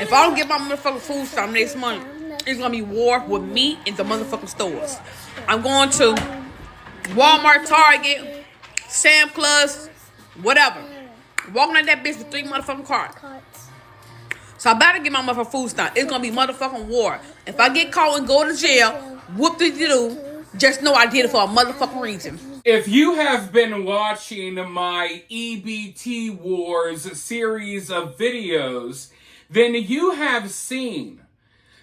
If I don't get my motherfucking food stamp next month, it's gonna be war with me in the motherfucking stores. I'm going to Walmart, Target, Sam Clubs, whatever. Walking out that bitch with 3 motherfucking carts. So I better get my motherfucking food stamp. It's gonna be motherfucking war. If I get caught and go to jail, whoop de doo, just know I did it for a motherfucking reason. If you have been watching my EBT Wars series of videos, then you have seen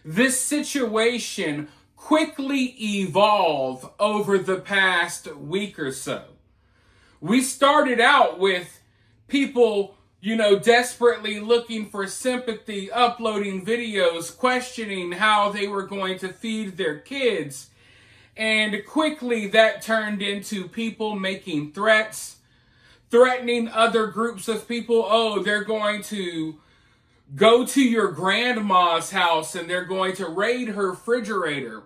this situation quickly evolve over the past week or so. We started out with people, desperately looking for sympathy, uploading videos, questioning how they were going to feed their kids. And quickly that turned into people making threats, threatening other groups of people. Oh, they're going to go to your grandma's house and they're going to raid her refrigerator.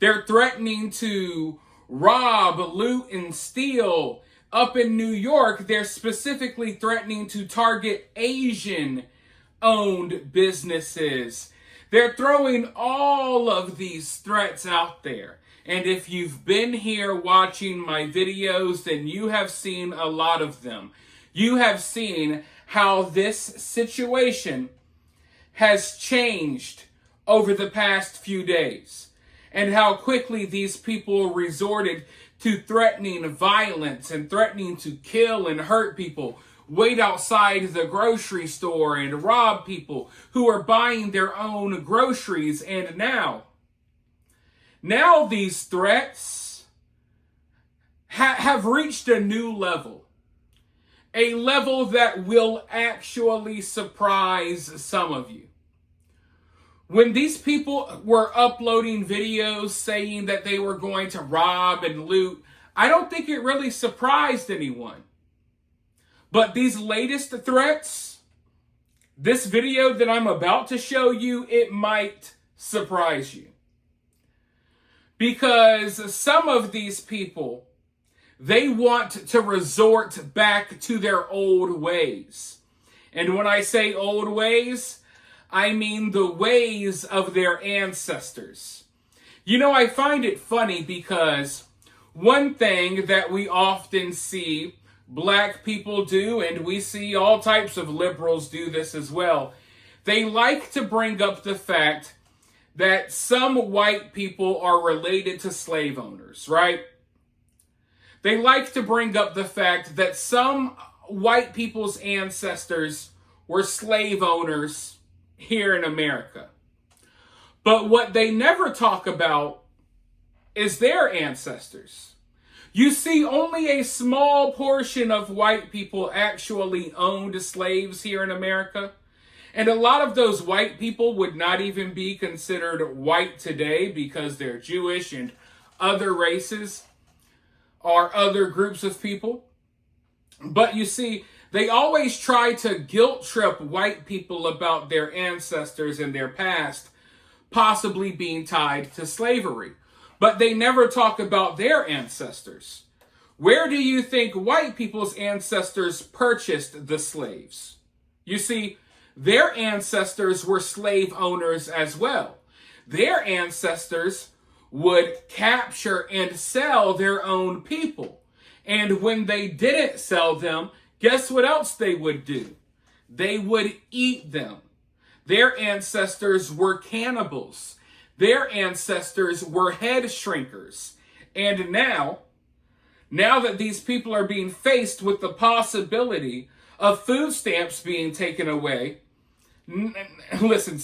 They're threatening to rob, loot, and steal. Up in New York, they're specifically threatening to target Asian-owned businesses. They're throwing all of these threats out there. And if you've been here watching my videos, then you have seen a lot of them. You have seen how this situation has changed over the past few days, and how quickly these people resorted to threatening violence and threatening to kill and hurt people, wait outside the grocery store and rob people who are buying their own groceries. And now these threats have reached a new level. A level that will actually surprise some of you. When these people were uploading videos saying that they were going to rob and loot, I don't think it really surprised anyone. But these latest threats, this video that I'm about to show you, it might surprise you. Because some of these people, they want to resort back to their old ways. And when I say old ways, I mean the ways of their ancestors. I find it funny because one thing that we often see black people do, and we see all types of liberals do this as well, they like to bring up the fact that some white people are related to slave owners, right? They like to bring up the fact that some white people's ancestors were slave owners here in America. But what they never talk about is their ancestors. You see, only a small portion of white people actually owned slaves here in America. And a lot of those white people would not even be considered white today because they're Jewish and other races or other groups of people. But you see, they always try to guilt trip white people about their ancestors and their past possibly being tied to slavery. But they never talk about their ancestors. Where do you think white people's ancestors purchased the slaves? You see, their ancestors were slave owners as well. Their ancestors would capture and sell their own people. And when they didn't sell them, guess what else they would do? They would eat them. Their ancestors were cannibals. Their ancestors were head shrinkers. And now that these people are being faced with the possibility of food stamps being taken away, listen,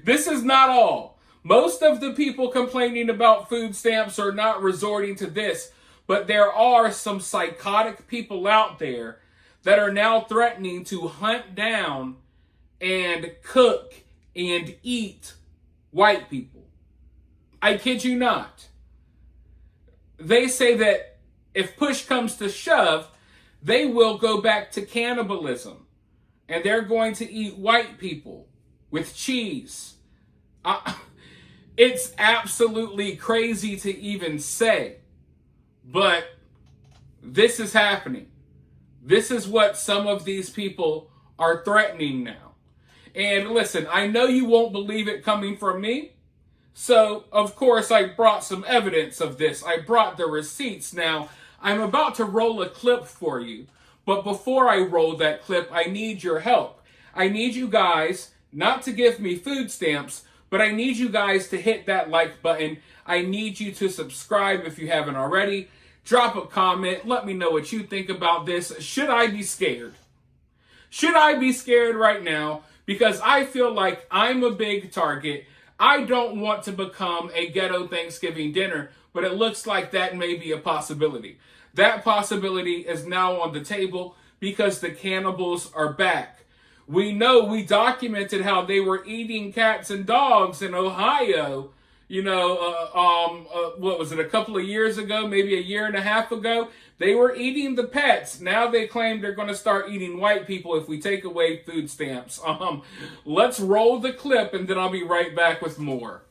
this is not all. Most of the people complaining about food stamps are not resorting to this, but there are some psychotic people out there that are now threatening to hunt down and cook and eat white people. I kid you not. They say that if push comes to shove, they will go back to cannibalism. And they're going to eat white people with cheese. It's absolutely crazy to even say. But this is happening. This is what some of these people are threatening now. And listen, I know you won't believe it coming from me. So, of course, I brought some evidence of this. I brought the receipts. Now, I'm about to roll a clip for you. But before I roll that clip, I need your help. I need you guys not to give me food stamps, but I need you guys to hit that like button. I need you to subscribe if you haven't already. Drop a comment. Let me know what you think about this. Should I be scared? Should I be scared right now? Because I feel like I'm a big target. I don't want to become a ghetto Thanksgiving dinner, but it looks like that may be a possibility. That possibility is now on the table because the cannibals are back. We know, we documented how they were eating cats and dogs in Ohio, what was it, a couple of years ago, maybe a year and a half ago? They were eating the pets. Now they claim they're going to start eating white people if we take away food stamps. Let's roll the clip and then I'll be right back with more.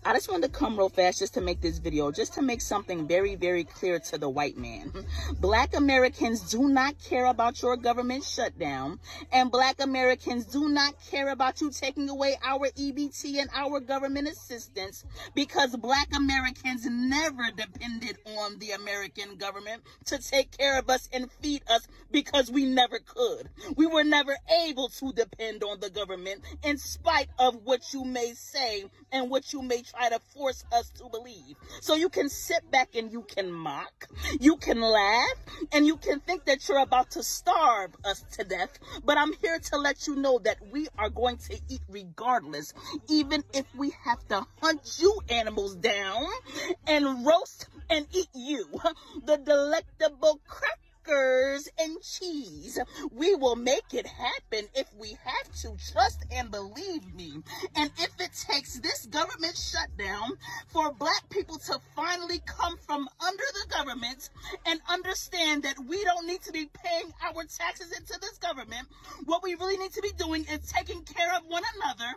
I just wanted to come real fast just to make this video, just to make something very, very clear to the white man. Black Americans do not care about your government shutdown, and Black Americans do not care about you taking away our EBT and our government assistance, because Black Americans never depended on the American government to take care of us and feed us, because we never could. We were never able to depend on the government, in spite of what you may say and what you may try to force us to believe. So you can sit back and you can mock, you can laugh, and you can think that you're about to starve us to death. But I'm here to let you know that we are going to eat regardless, even if we have to hunt you animals down and roast and eat you. The delectable crackers and cheese. We will make it happen if we have to. Trust and believe me. And if it takes this government shutdown for Black people to finally come from under the government and understand that we don't need to be paying our taxes into this government, what we really need to be doing is taking care of one another,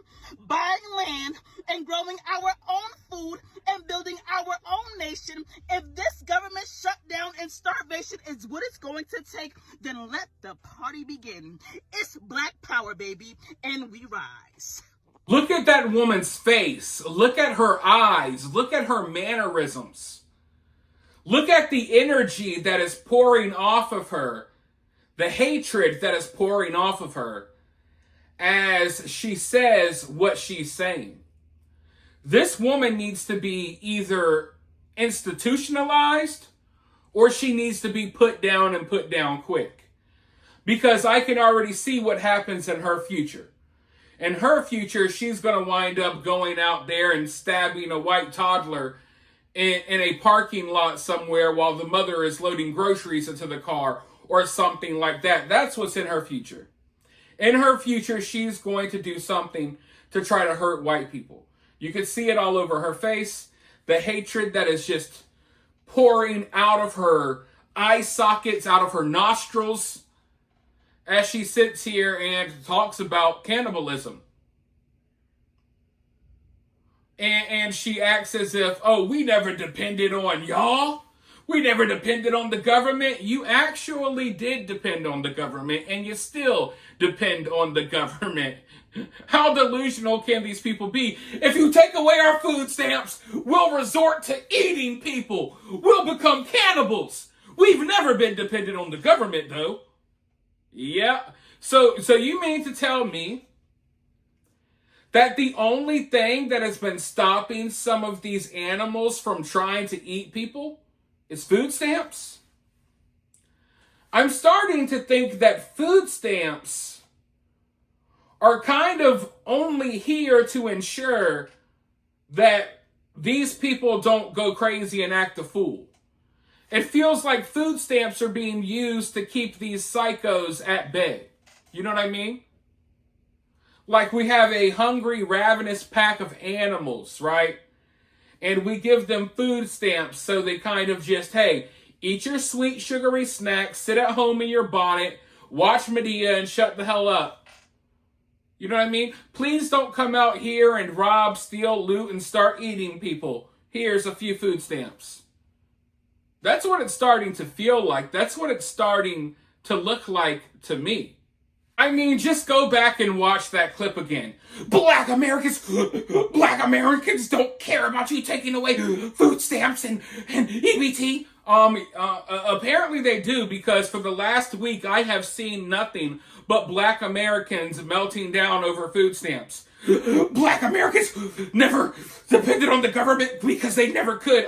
buying land and growing our own food and building our own nation. If this government shutdown and starvation is what it's going to take, then let the party begin. It's Black power, baby, and we rise. Look at that woman's face. Look at her eyes. Look at her mannerisms. Look at the energy that is pouring off of her. The hatred that is pouring off of her as she says what she's saying. This woman needs to be either institutionalized or she needs to be put down and put down quick. Because I can already see what happens in her future. In her future, she's going to wind up going out there and stabbing a white toddler in a parking lot somewhere while the mother is loading groceries into the car or something like that. That's what's in her future. In her future, she's going to do something to try to hurt white people. You can see it all over her face. The hatred that is just pouring out of her eye sockets, out of her nostrils, as she sits here and talks about cannibalism. And she acts as if, oh, we never depended on y'all. We never depended on the government. You actually did depend on the government, and you still depend on the government. How delusional can these people be? If you take away our food stamps, we'll resort to eating people. We'll become cannibals. We've never been dependent on the government, though. Yeah. So you mean to tell me that the only thing that has been stopping some of these animals from trying to eat people is food stamps? I'm starting to think that food stamps are kind of only here to ensure that these people don't go crazy and act a fool. It feels like food stamps are being used to keep these psychos at bay. You know what I mean? Like we have a hungry, ravenous pack of animals, right? And we give them food stamps so they kind of just, hey, eat your sweet, sugary snacks, sit at home in your bonnet, watch Medea, and shut the hell up. You know what I mean? Please don't come out here and rob, steal, loot, and start eating people. Here's a few food stamps. That's what it's starting to feel like. That's what it's starting to look like to me. I mean, just go back and watch that clip again. Black Americans don't care about you taking away food stamps and EBT. Apparently they do, because for the last week I have seen nothing but Black Americans melting down over food stamps. Black Americans never depended on the government because they never could.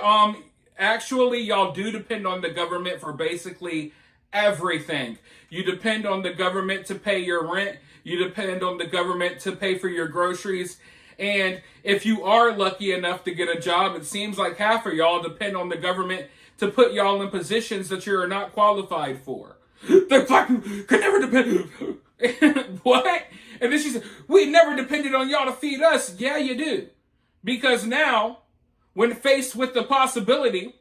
Actually, y'all do depend on the government for basically everything. You depend on the government to pay your rent. You depend on the government to pay for your groceries. And if you are lucky enough to get a job, it seems like half of y'all depend on the government to put y'all in positions that you're not qualified for. The black could never depend. What? And then she said, we never depended on y'all to feed us. Yeah, you do. Because now, when faced with the possibility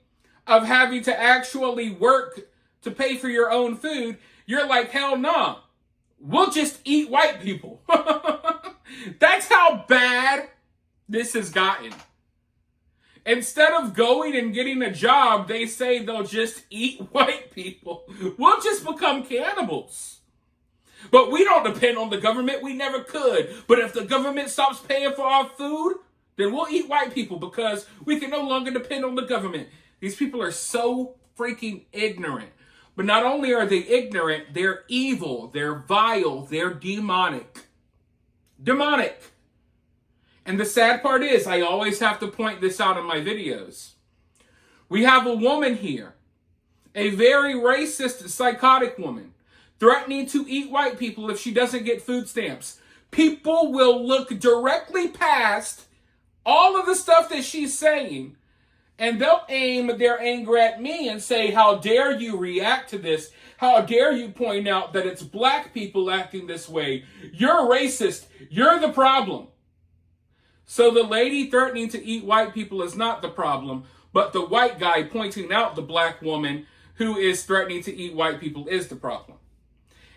of having to actually work to pay for your own food, you're like, hell nah. We'll just eat white people. That's how bad this has gotten. Instead of going and getting a job, they say they'll just eat white people. We'll just become cannibals. But we don't depend on the government. We never could. But if the government stops paying for our food, then we'll eat white people because we can no longer depend on the government. These people are so freaking ignorant. But not only are they ignorant, they're evil, they're vile, they're demonic. Demonic. And the sad part is, I always have to point this out in my videos. We have a woman here, a very racist, psychotic woman, threatening to eat white people if she doesn't get food stamps. People will look directly past all of the stuff that she's saying, and they'll aim their anger at me and say, how dare you react to this? How dare you point out that it's black people acting this way? You're racist. You're the problem. So the lady threatening to eat white people is not the problem, but the white guy pointing out the black woman who is threatening to eat white people is the problem.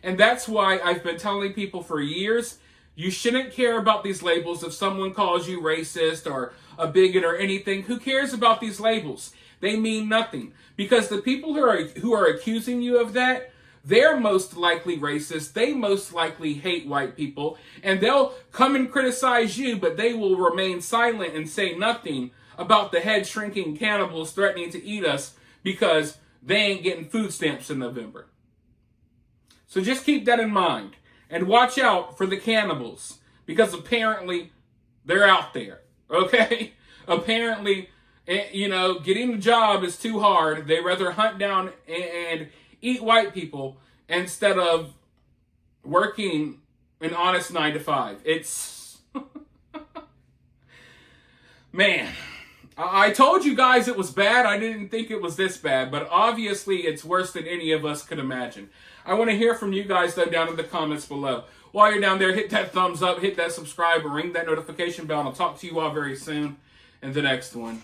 And that's why I've been telling people for years, you shouldn't care about these labels. If someone calls you racist or a bigot or anything, who cares about these labels? They mean nothing. Because the people who are accusing you of that, they're most likely racist. They most likely hate white people. And they'll come and criticize you, but they will remain silent and say nothing about the head-shrinking cannibals threatening to eat us because they ain't getting food stamps in November. So just keep that in mind. And watch out for the cannibals, because apparently they're out there, okay? Apparently, getting a job is too hard. They rather hunt down and eat white people instead of working an honest 9 to 5. It's... Man, I told you guys it was bad. I didn't think it was this bad, but obviously it's worse than any of us could imagine. I want to hear from you guys, though, down in the comments below. While you're down there, hit that thumbs up, hit that subscribe, and ring that notification bell, and I'll talk to you all very soon in the next one.